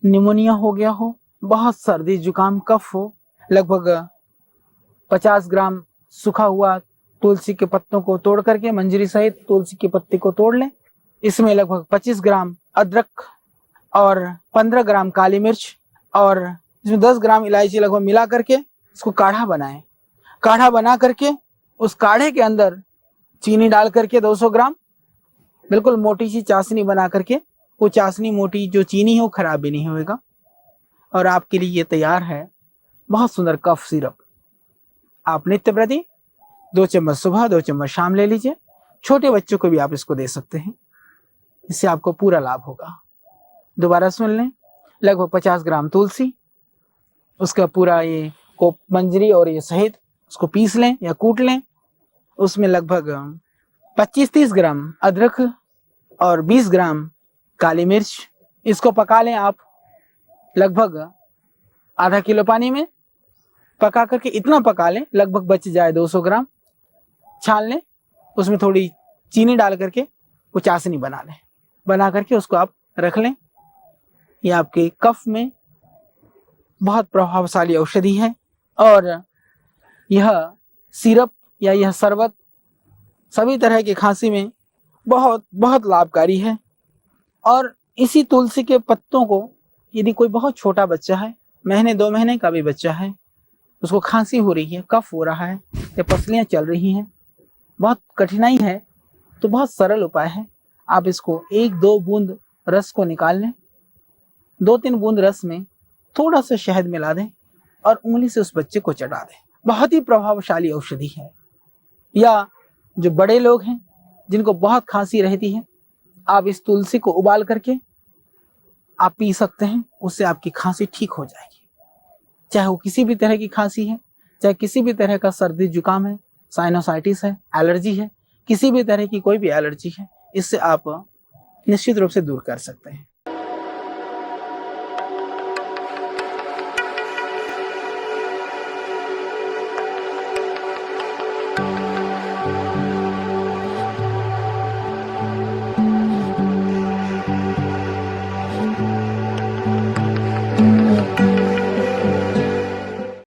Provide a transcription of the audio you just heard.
Pneumonia हो गया हो, बहुत सर्दी जुकाम कफ हो, लगभग 50 ग्राम सूखा हुआ तुलसी के पत्तों को तोड़ करके मंजरी सहित तुलसी की पत्ती को तोड़ लें। इसमें लगभग 25 ग्राम अदरक और 15 ग्राम काली मिर्च और इसमें 10 ग्राम इलायची लगभग मिला करके इसको काढ़ा बनाएं। काढ़ा बना करके उस काढ़े के अंदर चीनी डाल करके 200 ग्राम बिल्कुल मोटी सी चाशनी बना करके, वो चाशनी मोटी जो चीनी है वो खराब भी नहीं होएगा और आपके लिए ये तैयार है बहुत सुंदर कफ सिरप। आप नित्य प्रति 2 चम्मच सुबह 2 चम्मच शाम ले लीजिए। छोटे बच्चों को भी आप इसको दे सकते हैं, इससे आपको पूरा लाभ होगा। दोबारा सुन लें, लगभग 50 ग्राम तुलसी, उसका पूरा ये को मंजरी और ये सहित उसको पीस लें या कूट लें। उसमें लगभग 25-30 ग्राम अदरक और 20 ग्राम काली मिर्च, इसको पका लें आप लगभग आधा किलो पानी में पका करके, इतना पका लें लगभग बच जाए 200 ग्राम। छान लें, उसमें थोड़ी चीनी डाल करके वो चाशनी बना लें, बना करके उसको आप रख लें। ये आपके कफ में बहुत प्रभावशाली औषधि है और यह सिरप या यह शरबत सभी तरह की खांसी में बहुत बहुत लाभकारी है। और इसी तुलसी के पत्तों को यदि कोई बहुत छोटा बच्चा है, महीने 2 महीने का भी बच्चा है, उसको खांसी हो रही है, कफ हो रहा है या पसलियाँ चल रही हैं, बहुत कठिनाई है, तो बहुत सरल उपाय है। आप इसको 1-2 बूंद रस को निकाल लें, 2-3 बूंद रस में थोड़ा सा शहद मिला दें और उंगली से उस बच्चे को चटा दें। बहुत ही प्रभावशाली औषधि है। या जो बड़े लोग हैं जिनको बहुत खांसी रहती है, आप इस तुलसी को उबाल करके आप पी सकते हैं, उससे आपकी खांसी ठीक हो जाएगी। चाहे वो किसी भी तरह की खांसी है, चाहे किसी भी तरह का सर्दी जुकाम है, साइनोसाइटिस है, एलर्जी है, किसी भी तरह की कोई भी एलर्जी है, इससे आप निश्चित रूप से दूर कर सकते हैं।